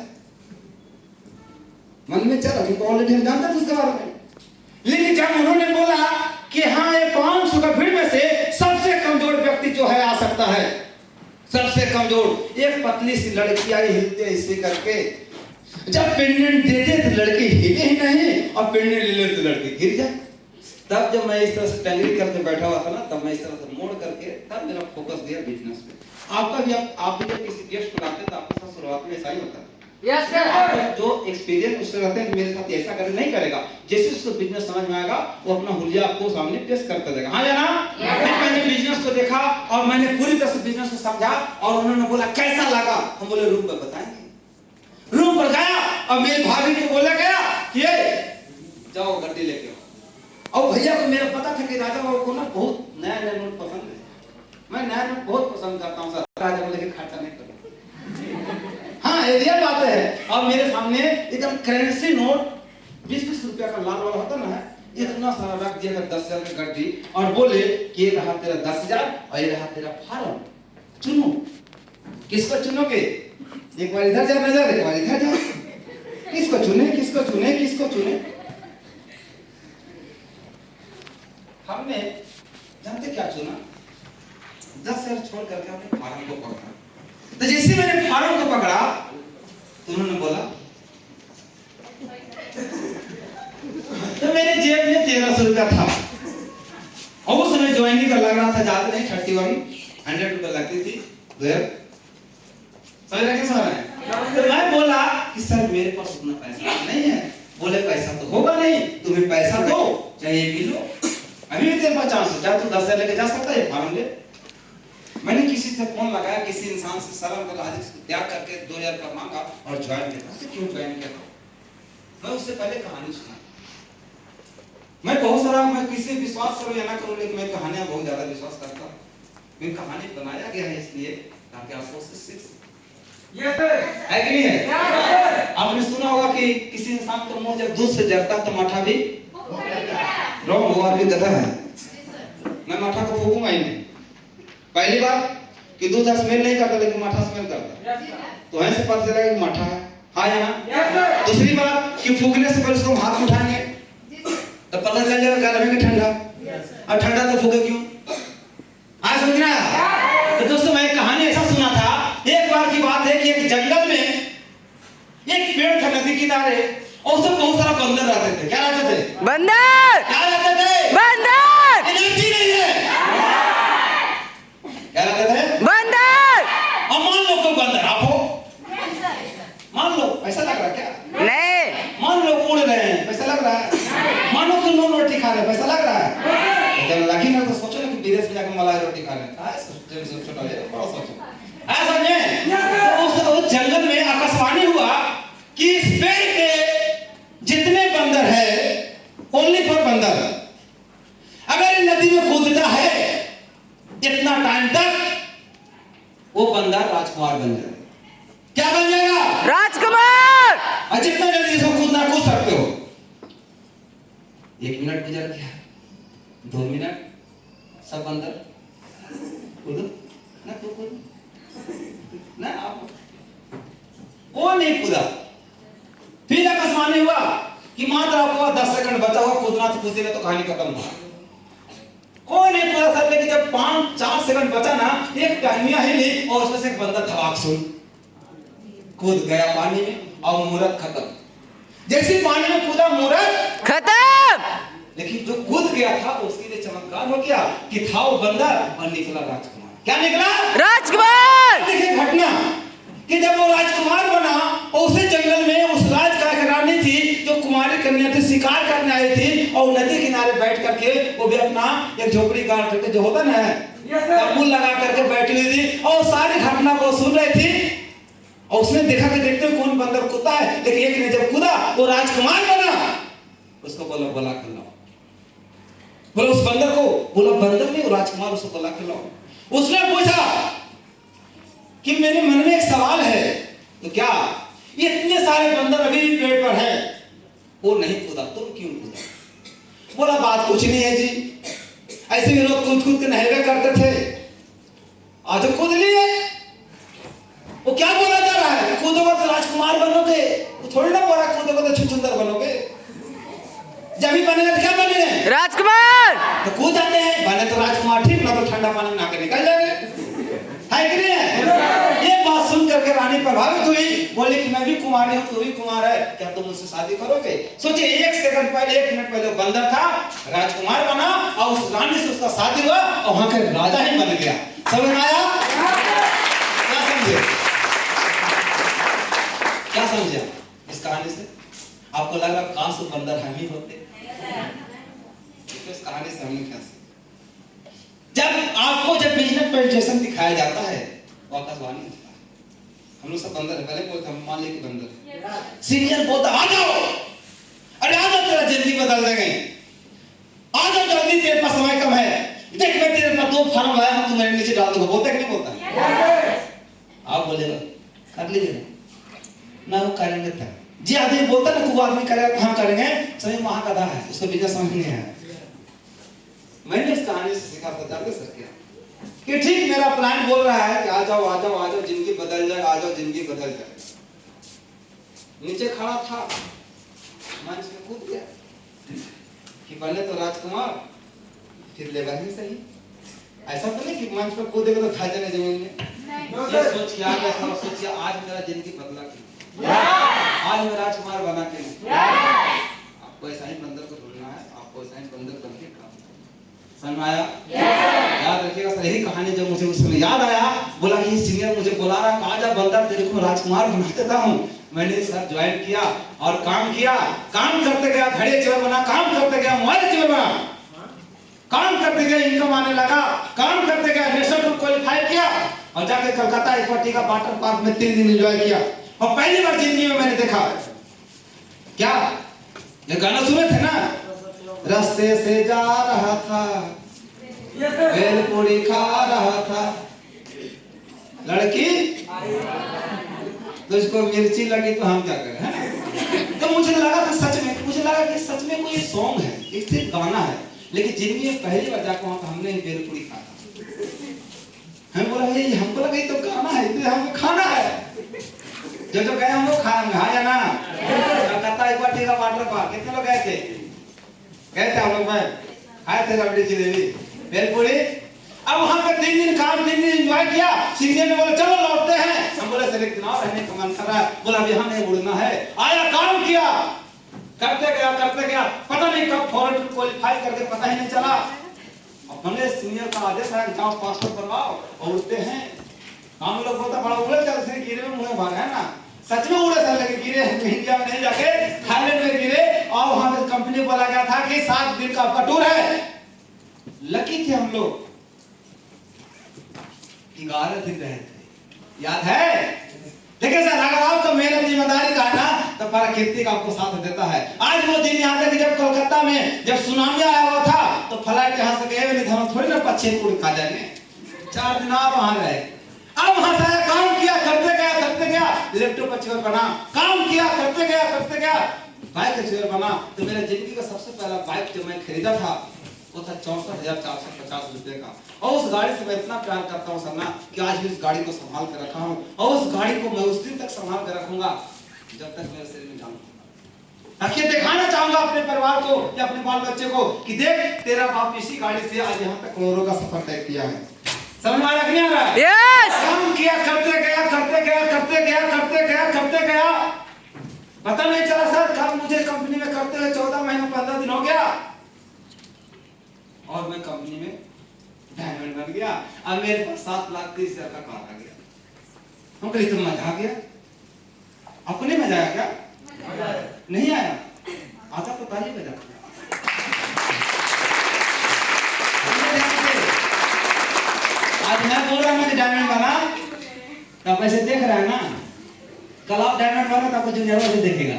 मन में चला क्योंकि ऑलरेडी हम जानते थे उसके बारे में। लेकिन जब उन्होंने बोला कि हाँ ये 500 का भीड़ में से सबसे कमजोर व्यक्ति जो है आ सकता है, सबसे कमजोर एक पतली सी लड़की आई हिलते इसे करके, जब पेंडेंट देते तो लड़की हिले ही नहीं और पेंडेंट ले ले तो लड़की गिर जाए। तब जब मैं इस तरह से टंगरी करके बैठा हुआ था ना, तब मैं इस तरह से मोड़ करके तब मेरा फोकस गया बिजनेस पे। आपका भी आप भी जब किसी गेस्ट को लाते हैं तो आपके साथ शुरुआत में ऐसा ही होता है। Yes sir. जो एक्सपीरियंस उससे रहते हैं मेरे साथ ऐसा करे नहीं करेगा, जैसे उसको बिजनेस समझ में आएगा वो अपना हुलिया आपको सामने पेश करता जाएगा। हाँ या ना? मैंने बिजनेस को देखा और मैंने पूरी तरह से बिजनेस को समझा और उन्होंने बोला कैसा लगा, हम बोले रूम पर बताएंगे। रूम पर गया और मेरे भाभी को बोला गया कि जाओ गड्डी लेके आओ। और भैया को मेरा पता था कि राजा बाबू को ना बहुत नया नया नोट पसंद है, मैं नया नोट बहुत पसंद करता हूँ सर। राजा को लेके खर्चा नहीं करूँ, हाँ ये रियल बात है। और मेरे सामने एकदम करेंसी नोट 20-20 रुपया का लाल वाला होता ना, इतना सारा रख दिया 10,000 की गड्डी और बोले कि ये रहा तेरा 10,000 और ये रहा तेरा फार्म, चुनो किसको चुनोगे, एक बार इधर जा नजर, एक बार इधर जा, किसको चुने किसको चुने किसको चुने। हमने जानते क्या चुना, 10,000 छोड़ करके हमने फार्म को पकड़ा। तो जैसे मैंने फार्म को पकड़ा तो उन्होंने बोला, तो मेरे जेब में 1,300 रुपया था और उस समय ज्वाइनिंग का लग रहा था ज्यादा नहीं, 100 रुपया लगती थी। समझ रहे कैसा है? तो मैं बोला कि सर मेरे पास उतना पैसा नहीं है। बोले पैसा तो होगा नहीं, तुम्हें पैसा दो चाहे ये भी लो, अभी भी तेरे पास चांस है, चाहे तू 10,000 लेके जा सकता है फार्म ले। मैंने किसी से फोन लगाया, किसी इंसान से शर्म का लालच त्याग करके 2,000 का मांगा और ज्वाइन किया। क्यों ज्वाइन किया? मैं उससे पहले कहानी सुना, मैं बहुत सारा, मैं किसी विश्वास करूं या ना करूं लेकिन मैं कहानियां बहुत ज्यादा विश्वास करता हूं। मैं कहानी बनाया गया है इसलिए ताकि आप उससे सीख सकें। यस सर, है कि नहीं है? आपने सुना होगा कि किसी इंसान का मुंह जब दूध से जरता तो माठा भी रॉन्ग, वो आदमी गधा है। मैं माठा को फूकूंगा ही नहीं। पहली बात कि दूध स्मेल नहीं करता लेकिन माठा स्मेल करता, तो ऐसे पता चलेगा कि माठा है, हाँ या ना? दूसरी बात कि फूकने से पहले उसको हाथ उठाएंगे तो पता चल जाएगा गर्मी में ठंडा, और ठंडा तो फूके क्यों? हाँ समझ रहा है? तो दोस्तों मैं कहानी ऐसा सुना था, एक बार की बात है कि एक जंगल में एक पेड़ था नदी किनारे और उसमें बहुत सारा बंदर रहते थे। क्या रहते थे? बंदर। क्या रहते थे? बंदर। एनर्जी नहीं है, क्या रहते थे? बंदर। और मान लो कोई बंदर आप हो, मान लो ऐसा लग रहा है क्या? नहीं। मान लो उड़ रहे हैं, पैसा लग रहा है? मानो कि नॉन रोटी खा रहे हैं, पैसा लग रहा है? जब लगी ना तो सोचो ना कि विदेश में जाकर मलाई रोटी खा रहे हैं, छोटा बड़ा सोचो ऐसा नहीं। उस जंगल में आकाशवाणी हुआ कि इस पेड़ के जितने बंदर राजकुमार बन जाएगा। क्या बन जाएगा? राजकुमार। और जितना जल्दी इसको कूदना कूद सकते हो। 1 मिनट गुजर गया, 2 मिनट, सब अंदर कूदो ना, कूदो ना, आप वो नहीं कूदा। फिर आकाशवाणी हुआ कि मात्र आपको 10 सेकंड बचा हुआ, कूदना तो कूदे, तो कहानी खत्म हुआ। कोई नहीं कूदा सर, लेकिन जब 5-4 सेकंड बचा ना, एक टाइमिया हिली और उसमें से एक बंदा धड़ाक सुन कूद गया पानी में और मुहूर्त खत्म। जैसे पानी में कूदा मुहूर्त खत्म। लेकिन जो कूद गया था उसके लिए चमत्कार हो गया कि था वो बंदर और निकला राजकुमार। क्या निकला? राजकुमार। देखिए घटना कि जब वो राजकुमार बना और उसे जंगल में उस राज का एक रानी थी जो कुमारी कन्या थी, शिकार करने आई थी और नदी किनारे बैठ करके वो भी अपना एक झोपड़ी गाड़ करके जो होता ना तंबू लगा करके बैठी हुई थी और सारी घटना को सुन रही थी। और उसने देखा कि देखते हुए कौन बंदर कूदा है, लेकिन एक ने जब कूदा वो राजकुमार बना। उसको बोला बुला कर लाओ, बोला उस बंदर को, बोला बंदर नहीं राजकुमार, उसको बुला कर लाओ। उसने पूछा कि मेरे मन में एक सवाल है, तो क्या इतने सारे बंदर अभी भी पेड़ पर हैं, वो नहीं कूदा, तुम क्यों कूदा? बोला बात कुछ नहीं है जी, ऐसे भी लोग कूद कूद के नहरे करते थे, आज कूद लिए। वो क्या बोला जा रहा है? कूदोगे तो राजकुमार बनोगे, वो थोड़ी ना बोला कूदोगे तो छुछुंदर बनोगे। जब भी बनेगा तो क्या बनेंगे? राजकुमार। तो कूद जाते हैं, बने तो राजकुमार ठीक, ना तो ठंडा पानी में नहा के निकल जाएंगे, है कि नहीं है? ये बात सुन करके रानी प्रभावित हुई, बोली कि मैं भी कुमारी हूँ, तू भी कुमार है, क्या तुम मुझसे शादी करोगे? सोचिए 1 सेकंड पहले, 1 मिनट पहले बंदर था, राजकुमार बना और उस रानी से उसका शादी हुआ और वहां का राजा ही बन गया। समझ में आया? क्या समझे? क्या समझे इस कहानी से? आपको लग रहा काश वो बंदर हम ही होते? इस कहानी से हमने क्या सीखा? जब आपको जब बिजनेस प्रेजेंटेशन दिखाया जाता है वो आकाशवाणी होता है। हम लोग सब बंदर है, पहले बोलते हम मान ले कि बंदर है, सीनियर बोलता आ जाओ, अरे आ जाओ, तेरा जिंदगी बदल देंगे, आ जाओ जल्दी, तेरे पास समय कम है, देख मैं तेरे पास 2 फार्म लाया हूं, तू मेरे नीचे डाल दूंगा। बोलता कि नहीं बोलता? आप बोलेगा कर लीजिए ना, वो करेंगे तब जी। आदमी बोलता ना तू आदमी करेगा हम करेंगे, सही वहां का था है, उसको बिजनेस समझ नहीं आया। मैंने इस कहानी से सीखा था, जानते सर क्या, कि ठीक मेरा प्लान बोल रहा है कि आ जाओ आ जाओ आ जाओ, जिंदगी बदल जाए, आ जाओ जिंदगी बदल जाए। नीचे खड़ा था, मंच में कूद गया कि पहले तो राजकुमार फिर लेगा ही सही। ऐसा तो नहीं कि मंच पर कूदेगा तो खा जाएगा जमीन में। ये सोच के आ गया था, सोचिए आज मेरा जिंदगी बदला क्यों, आज मैं राजकुमार बना क्यों। आपको ऐसा ही बंदर को ढूंढना है, आपको ऐसा ही बंदर बन के काम। समझ आया? याद रखिएगा सर, यही कहानी जब मुझे उस समय याद आया, बोला कि सीनियर मुझे बुला रहा है, आजा बंदर तेरे को राजकुमार बना देता हूँ। मैंने सर ज्वाइन किया और काम किया, काम करते गया घड़े चोर बना, काम करते गया मोबाइल चोर बना, काम करते गया इनकम आने लगा, काम करते गया नेशनल को क्वालिफाई किया और जाके कलकत्ता इक्वाटी का वाटर पार्क में 3 दिन एंजॉय किया। और पहली बार जिंदगी में मैंने देखा क्या, ये गाना सुने थे ना, रास्ते से जा रहा था, भेलपूरी खा रहा था, लड़की तुझको मिर्ची लगी तो हम क्या करें, है? तो मुझे लगा था सच में, मुझे लगा कि सच में कोई सॉन्ग है, एक सिर्फ गाना है, लेकिन जिंदगी में पहली बार जाकर वहां पर हमने भेलपूरी खाया। हम बोला भाई हमको लगा ये तो गाना है, तो हमें खाना है। जो गए हम लोग खाए हाँ या ना, कलकत्ता एक बार का वाटर पार्क, कितने लोग गए थे? गए थे हम लोग, मैं खाए थे रबड़ी जलेबी भेलपूरी। अब वहां पे 3 दिन काम, 3 दिन एंजॉय किया। सीनियर ने बोला चलो लौटते हैं, हम बोले सर एक दिन और रहने का मन कर रहा है, बोला अभी हमें उड़ना है। आया काम किया, करते गया, पता नहीं कब फॉरेन क्वालिफाई करके पता ही नहीं चला। अपने सीनियर का आदेश है जाओ पासपोर्ट बनवाओ और उड़ते हैं। हम लोग बोलता बड़ा उड़े चलते हैं, गिरे में मुंह भाग है ना, सच में उड़े थे, लेकिन गिरे इंडिया में नहीं, जाके थाईलैंड में गिरे। और वहां पे कंपनी बोला गया था कि 7 दिन का आपका टूर है। लकी थे हम लोग, 11 दिन रहे थे, याद है? देखिए सर, अगर आपको मेहनत ईमानदारी का है ना तो प्रकृति का आपको साथ देता है। आज वो दिन याद है कि जब कोलकाता में जब सुनामी आया हुआ था तो फ्लाइट यहाँ से गए नहीं, हम थोड़ी ना पक्षी उड़ खा जाएंगे, 4 दिन आप वहां रहे। अब वहां से आया, काम किया, करते गया लैपटॉप का चेयर बना, काम किया, करते गया बाइक का चेयर बना। तो मेरा जिंदगी का सबसे पहला बाइक जो मैं खरीदा था वो था 64,450 रुपए का। और उस गाड़ी से मैं इतना प्यार करता हूँ सरना कि आज भी उस गाड़ी को संभाल कर रखा हूँ, और उस गाड़ी को मैं उस दिन तक संभाल कर रखूंगा जब तक मेरे शरीर में जान हूँ। ताकि दिखाना चाहूंगा अपने परिवार को या अपने बाल बच्चे को कि देख तेरा बाप इसी गाड़ी से आज यहाँ तक करोड़ों का सफर तय किया है। समझ में आ रहा है? यस। काम किया, करते गया पता नहीं चला सर, काम मुझे कंपनी में करते हुए 14 महीना 15 दिन हो गया और मैं कंपनी में डायमंड बन गया। अब मेरे पास 7,30,000 का कार आ गया। हम कहीं तो मजा आ गया, अपने मजा आया क्या? नहीं आया, आता तो ताली बजा। आज मैं बोल रहा हूँ कि डायमंड बना, तो ऐसे देख रहा है ना, कल आप डायमंड बना तो आपको जूनियर से देखेगा।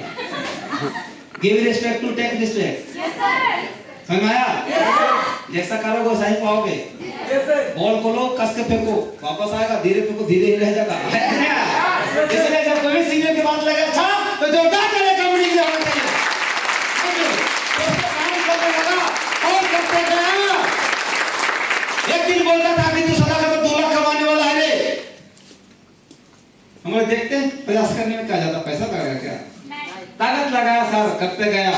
Give respect to take respect. Yes sir. समझ में आया? जैसा करोगे वैसा ही पाओगे। बॉल को लो, कस के फेंको, वापस आएगा, धीरे फेंको, धीरे ही रह जाएगा। इसलिए जब कोई सीनियर की बात लगे अच्छा तो जोरदार चले कंपनी के होना चाहिए। और करते गया। एक दिन बोलता था कि तू सदा का 2 लाख कमाने वाला है रे। हम लोग देखते हैं प्रयास करने में क्या ज्यादा पैसा लगाया क्या? ताकत लगाया सर, करते गया।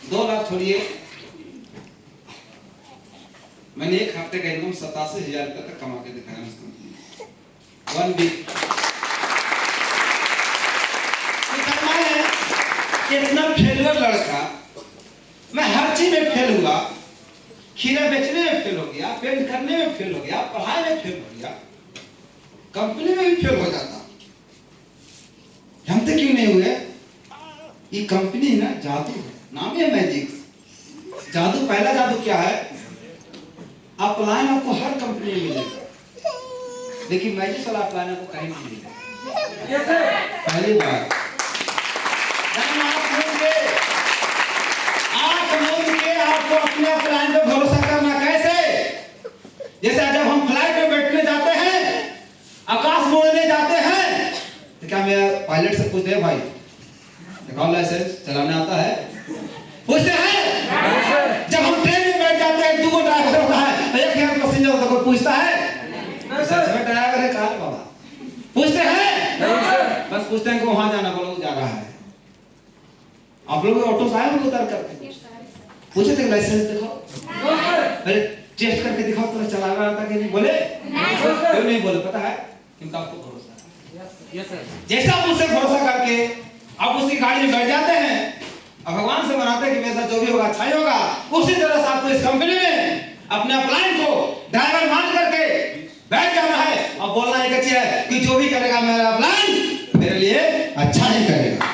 2 लाख छोड़िए, मैंने एक हफ्ते का इनकम 87,000 रुपए तक कमा के दिखाया उसको। 1 वीक इतना फेलियर लड़का, मैं हर चीज में फेल हुआ, खीरा बेचने में फेल हो गया, पेंट करने में फेल हो गया, पढ़ाई में फेल हो गया, कंपनी में भी फेल हो जाता। जानते क्यों नहीं हुए? ये कंपनी ना जादू है, नाम है मैजिक। जादू, पहला जादू क्या है? अपलाइन आपको हर कंपनी में मिलेगा, लेकिन मैजिक वाला अपलाइन आपको कहीं नहीं मिलेगा। पहली बार आपको अपने अपलाइन पे भरोसा करना कैसे? जैसे जब हम फ्लाइट में बैठने जाते हैं, आकाश में उड़ने जाते हैं, तो क्या मेरा पायलट से पूछते हैं भाई दिखाओ लाइसेंस, चलाने आता है? पूछते हैं? जब हम ट्रेन में बैठ जाते हैं, 2 ड्राइवर होता है, एक यार पैसेंजर होता है, कोई पूछता है? सच में ड्राइवर है कहाँ बाबा? पूछते हैं? बस पूछते हैं कि वहां जाना, बोलो जा रहा है। आप लोग ऑटो से आए हो उतर करके पूछे थे लाइसेंस दिखाओ, अरे टेस्ट करके दिखाओ तो चलाना आता कि नहीं? बोले क्यों नहीं बोले? पता है क्योंकि आपको भरोसा है। Yes sir. जैसा आप उससे भरोसा करके आप उसकी गाड़ी में बैठ जाते हैं और भगवान से मनाते हैं कि मेरे साथ जो भी होगा अच्छा ही होगा, उसी तरह से आपको इस कंपनी में अपने अपलाइन को ड्राइवर मान करके बैठ जाना है और बोलना एक अच्छी है कि जो भी करेगा मेरा अपलाइन मेरे लिए अच्छा ही करेगा।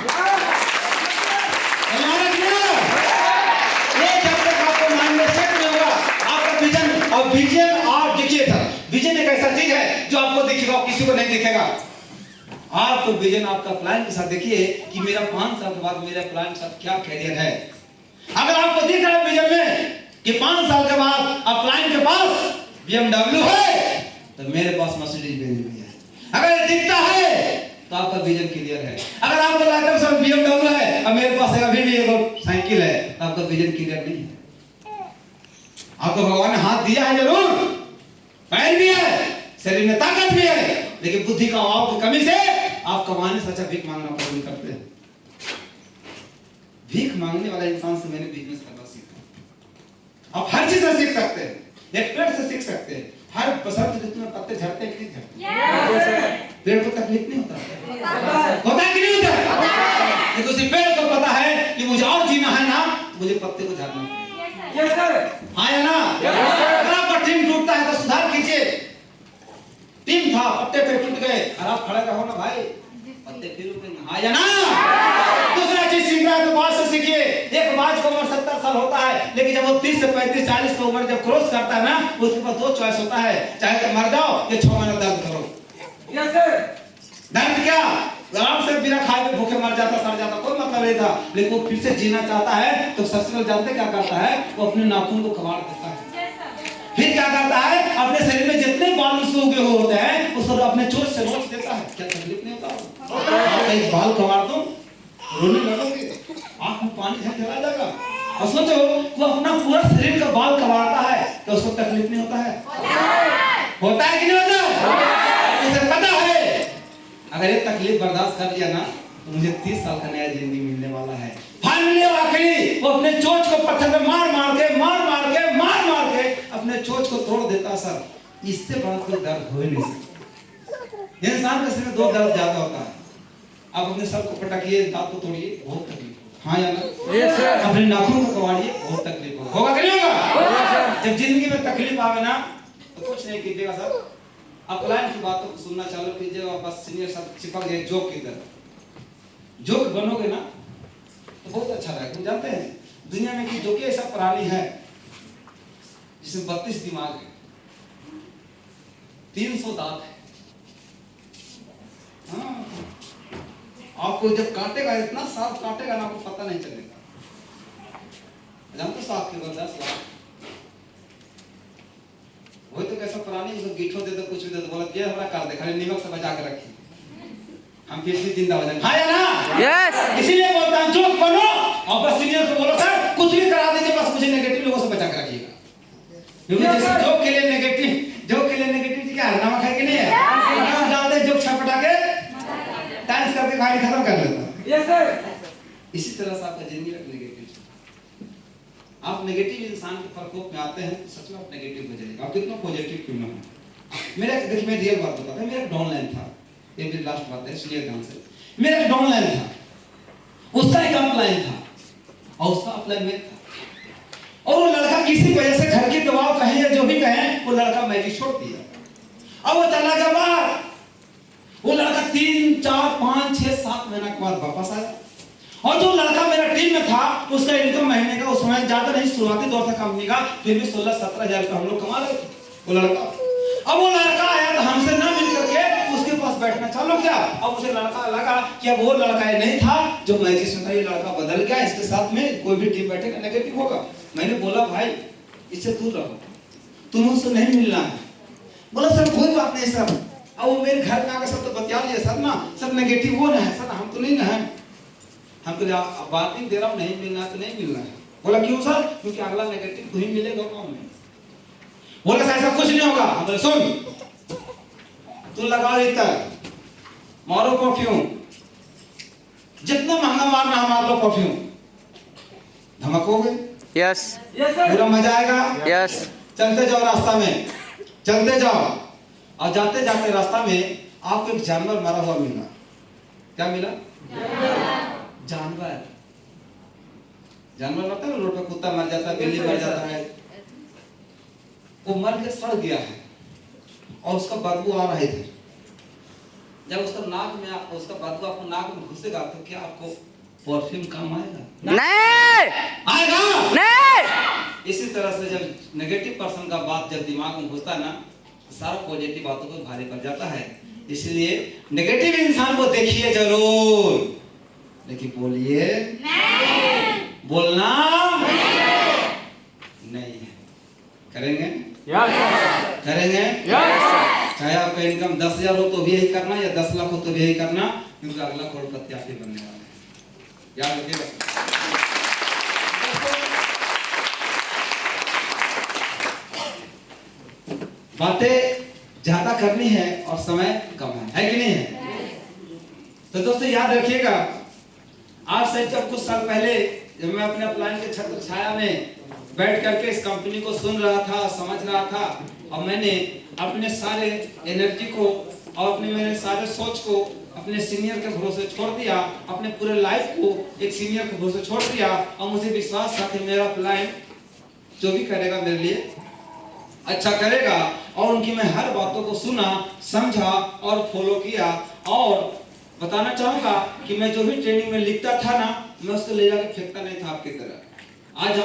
और विजन और देखिए था, विजन एक ऐसा चीज है जो आपको दिखेगा, किसी को नहीं दिखेगा। आपको विजन आपका प्लान के साथ देखिए कि मेरा 5 साल के बाद मेरा प्लान के साथ क्या कैरियर है। अगर आपको दिख रहा है विजन में कि 5 साल के बाद अपलाइन के पास BMW है तो मेरे पास मर्सिडीज बेंज भी है। अगर ये दिखता है तो आपका विजन क्लियर है। अगर आपको लगता है सर BMW है और मेरे पास अभी भी एक साइकिल है तो आपका विजन क्लियर नहीं है। आपको भगवान ने हाथ दिया है जरूर, पैर भी है, शरीर में ताकत भी है, लेकिन बुद्धि का अभाव की कमी से आप कमाने से अच्छा भीख मांगना पसंद करते हैं। भीख मांगने वाला इंसान से मैंने बिजनेस करना सीखा। आप हर चीज से सीख सकते हैं, एक पेड़ से सीख सकते हैं। हर बसंत ऋतु में पत्ते झड़ते हैं कि नहीं झड़ते? पेड़ को तकलीफ नहीं होता है कि नहीं होता? लेकिन उसी पेड़ को पता है कि मुझे और जीना है ना, मुझे पत्ते को झाड़ना है। हाँ या ना? अगर आपका टीम टूटता है तो सुधार कीजिए। टीम था, पत्ते पे टूट गए और आप खड़े रहो ना भाई, पत्ते फिर उठेंगे। हाँ या ना? दूसरा चीज सीख रहा है तो बात से सीखिए। एक बाज को उम्र 70 साल होता है, लेकिन जब वो 30 से 35 40 की उम्र जब क्रॉस करता है ना, उसके पास 2 चॉइस होता है, चाहे तो मर जाओ या 6 महीना दर्द करो। दर्द क्या? आराम से बिना खाए पे भूखे मर जाता, सड़ जाता, कोई मतलब नहीं था। लेकिन वो फिर से जीना चाहता है तो सबसे पहले जानते क्या करता है? वो अपने नाखून को कबाड़ देता है, फिर क्या करता है, अपने शरीर में जितने बाल उसको उगे हुए होते हैं उसको अपने चोट से नोच देता है। क्या तकलीफ नहीं होता? एक बाल कमार दो, रोने लगोगे, आंख में पानी चला जाएगा। और सोचो वो अपना पूरा शरीर का बाल कमाता है तो उसको तकलीफ नहीं होता है? होता है कि नहीं होता? उसे पता है अगर ये तकलीफ बर्दाश्त कर लिया ना तो मुझे 30 साल का नया जिंदगी मिलने वाला है। फाइनली आखिरी वो अपने चोच को पत्थर में मार मार के अपने चोच को तोड़ देता। सर इससे बड़ा कोई दर्द हो ही नहीं सकता। इंसान के शरीर में 2 दर्द ज्यादा होता है। आप अपने सर को पटकिए, दांत को तोड़िए, बहुत तकलीफ होगा, हाँ या ना? Yes sir. अपने नाखून को कबाड़िए, बहुत तकलीफ होगा, होगा कि नहीं होगा? जब जिंदगी में तकलीफ आवे ना तो कुछ नहीं कीजिएगा सर, आप क्लाइंट की बातों को सुनना चालू कीजिएगा, बस सीनियर साहब चिपक गए जोक की तरह। जोक बनोगे ना तो बहुत अच्छा रहेगा। तुम जानते हैं दुनिया में कि जोके ऐसा प्राणी है जिसमें 32 दिमाग है, 300 दांत है। हाँ, आपको जब काटेगा इतना साफ काटेगा ना आपको पता नहीं चलेगा। जानते साफ के 10 लाख वही तो कैसा प्राणी उसको गीठो दे दो, कुछ भी दे दो, बोला ये हमारा कर दे, खाली नीमक से बचा के रखी, हम फिर भी जिंदा हो जाएंगे, हाँ या ना? यस। इसीलिए बोलता हूं जोक बनो और बस सीनियर को बोलो सर कुछ भी करा दीजिए, बस मुझे नेगेटिव लोगों से बचा के रखिएगा। क्योंकि जैसे जोक के लिए नेगेटिव क्या है, नमक है कि नहीं है? नमक डाल दे, जोक छपटा के डांस करके कहानी खत्म कर लेता। Yes sir. इसी तरह से आपका जिंदगी में नेगेटिव, आप नेगेटिव इंसान के प्रकोप में आते हैं तो सच में आप नेगेटिव हो जाएगा, आप कितना पॉजिटिव क्यों ना हो। मेरा देखिए मैं रियल बात बताता हूं, मेरा एक डाउनलाइन था, ये भी लास्ट बात है सुनिए ध्यान से। मेरा एक डाउनलाइन था, उसका एक अपलाइन था और उसका अपलाइन में था, और वो लड़का किसी वजह से घर की दबाव कहे या जो भी कहे वो लड़का मैगी छोड़ दिया। अब वो चला गया बाहर, वो लड़का 3, 4, 5, 6, 7 महीना के बाद वापस आया। और जो लड़का मेरा टीम में था उसका इनकम महीने का उस समय ज्यादा नहीं, शुरुआती दौर था कंपनी का, फिर भी 16-17 हजार रुपया हम लोग कमा रहे थे। वो लड़का, अब वो लड़का आया तो हमसे ना मिल करके उसके पास बैठना चालू किया। अब मुझे लड़का लगा कि अब वो लड़का ये नहीं था जो मैं जिस समय लड़का बदल गया, इसके साथ में कोई भी टीम बैठेगा नेगेटिव होगा। मैंने बोला भाई इससे दूर रहो, तुम उससे नहीं मिलना है। बोला सर कोई बात नहीं सर। अब वो मेरे घर में आकर सब तो बतिया लिया सर ना, सब नेगेटिव वो ना है सर, हम तो नहीं ना है। हम तो बात ही दे रहा हूँ, नहीं मिलना है तो नहीं मिलना है। बोला क्यों सर? क्योंकि अगला नेगेटिव तो ही मिलेगा काम में। बोला ऐसा कुछ नहीं होगा। हम बोले सुन तू लगा इतर, मारो परफ्यूम, जितना महंगा मारना है मार लो परफ्यूम, धमकोगे, यस पूरा मजा आएगा। यस। चलते जाओ रास्ता में, चलते जाओ और जाते जाते रास्ता में आपको एक जानवर मरा हुआ मिला। क्या मिला? जानवर। जानवर मरता है रोड पे, कुत्ता मर जाता है, बिल्ली मर जाता है, वो मर के सड़ गया है और उसका बदबू आ रही थी। जब उसका नाक में उसका बदबू आपको नाक में घुसेगा तो क्या आपको परफ्यूम काम आएगा? नहीं आएगा नहीं। इसी तरह से जब नेगेटिव पर्सन का बात जब दिमाग में घुसता है ना तो सारा पॉजिटिव बातों को भारी पड़ जाता है। इसलिए नेगेटिव इंसान को देखिए जरूर, लेकिन बोलिए नहीं, बोलना नहीं है। करेंगे? करेंगे? चाहे आपका इनकम 10,000 हो तो भी यही करना या 10 लाख हो तो भी यही करना, क्योंकि अगला करोड़पति आप ही बनने वाले हैं। याद रखिएगा। बातें ज्यादा करनी है और समय कम है कि नहीं है? तो दोस्तों याद रखिएगा, आज से जब कुछ साल पहले जब मैं अपने अपलाइन के छत्र छाया में बैठ करके इस कंपनी को सुन रहा था, समझ रहा था, और मैंने अपने सारे एनर्जी को और अपने मेरे सारे सोच को अपने सीनियर के भरोसे छोड़ दिया, अपने पूरे लाइफ को एक सीनियर के भरोसे छोड़ दिया, और मुझे विश्वास था कि मेरा अपलाइन जो भी करेगा मेरे लिए अच्छा करेगा। और उनकी मैं हर बातों को सुना, समझा और फॉलो किया। और बताना चाहूंगा कि मैं जो भी ट्रेनिंग में लिखता था ना, मैं उसको ले जाकर फेंकता नहीं था आपकी तरह। आज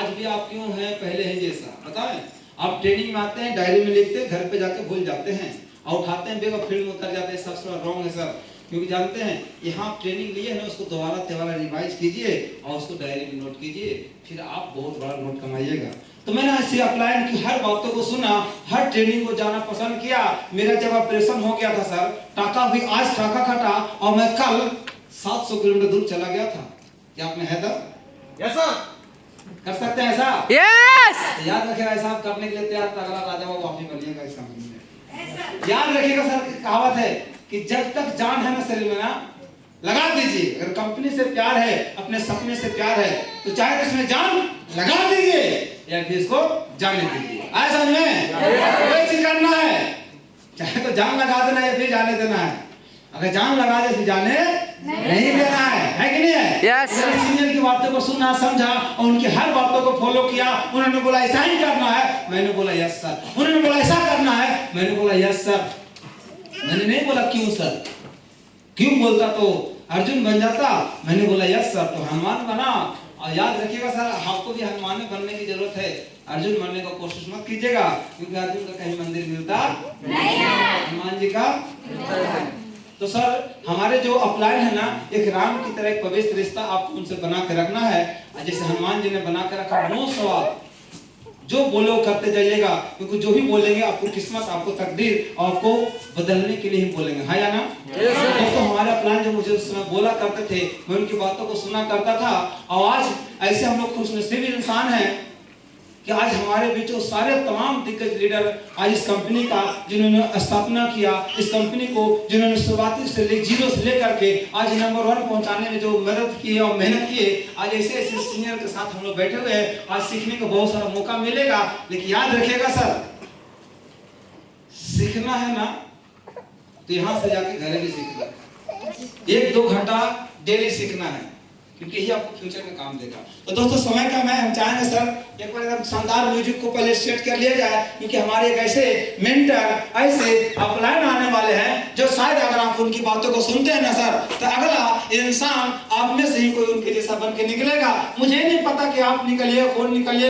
भी आप क्यों हैं पहले हैं जैसा? बताएं, आप ट्रेनिंग में आते हैं, डायरी में लिखते हैं, घर पे जाके भूल जाते हैं, और उठाते हैं बैग और फील्ड में उतर जाते हैं, सबसे रॉन्ग है सर। क्योंकि जानते हैं यहाँ ट्रेनिंग लिए है ना, उसको दोबारा रिवाइज कीजिए और उसको डायरी में नोट कीजिए, फिर आप बहुत बड़ा नोट कमाइएगा। तो मैंने ऐसे अपलाइन की हर बातों को सुना, हर ट्रेनिंग को जाना पसंद किया। मेरा जब ऑपरेशन हो गया था सर, टाका भी आज टाका खटा और मैं कल 700 किलोमीटर दूर चला गया था। क्या आपने हैदर यस सर कर सकते हैं ऐसा? यस तो याद रखिएगा, ऐसा आप करने के लिए तैयार तो अगला राजा बाबू आप ही बनिएगा इस कंपनी में। याद रखिएगा सर, कहावत है कि जब तक जान है ना शरीर में ना, लगा दीजिए। अगर कंपनी से प्यार है, अपने सपने से प्यार है, तो चाहे इसमें जान लगा दीजिए या फिर इसको जाने दीजिए। आए समझ में? कोई चीज करना है, चाहे तो जान लगा देना या फिर जाने देना है। अगर जान लगा दे फिर जाने नहीं देना है कि नहीं है? Yes. सीनियर की बातों को सुना, समझा और उनकी हर बातों को फॉलो किया। उन्होंने बोला ऐसा ही करना है, मैंने बोला यस सर। उन्होंने बोला ऐसा करना है, मैंने बोला यस सर। मैंने नहीं बोला क्यों सर, क्यों बोलता तो अर्जुन बन जाता। मैंने बोला यस सर तो हनुमान बना। और याद रखिएगा सर, आपको भी हनुमान बनने की जरूरत है। अर्जुन बनने का कोशिश मत कीजिएगा, क्योंकि अर्जुन का कहीं मंदिर मिलता नहीं है, हनुमान जी का। तो सर हमारे जो अपलाइन है ना, एक राम की तरह एक पवित्र रिश्ता आपको उनसे बना के रखना है। जैसे हनुमान जी ने बना के रखा, नो सवाल, जो बोले वो करते जाइएगा, क्योंकि जो भी बोलेंगे आपको किस्मत, आपको तकदीर आपको बदलने के लिए ही बोलेंगे। हाँ या ना? दोस्तों हमारे अपलाइन जो मुझे उस समय बोला करते थे, मैं उनकी बातों को सुना करता था। और आज ऐसे हम लोग खुशनसीब इंसान हैं कि आज हमारे बीच वो सारे तमाम दिग्गज लीडर आज इस कंपनी का जिन्होंने स्थापना किया, इस कंपनी को जिन्होंने शुरुआती से जीरो से लेकर के आज नंबर 1 पहुंचाने में जो मदद की और मेहनत की है, आज ऐसे ऐसे सीनियर के साथ हम लोग बैठे हुए हैं। आज सीखने का बहुत सारा मौका मिलेगा, लेकिन याद रखिएगा सर, सीखना है ना तो यहाँ से जाके घर भी सीखना, 1-2 घंटा डेली सीखना है, क्योंकि यही आपको फ्यूचर में काम देगा। तो दोस्तों समय कम है, हम चाहेंगे सर एक बार एकदम शानदार म्यूजिक को पहले सेट कर लिया जाए, क्योंकि हमारे एक ऐसे मेंटर, ऐसे अपलाइन आने वाले हैं जो शायद अगर आप उनकी बातों को सुनते हैं ना सर, तो अगला इंसान आप में से ही कोई उनके जैसा बन के निकलेगा। मुझे नहीं पता कि आप निकलिए, कौन निकलिए।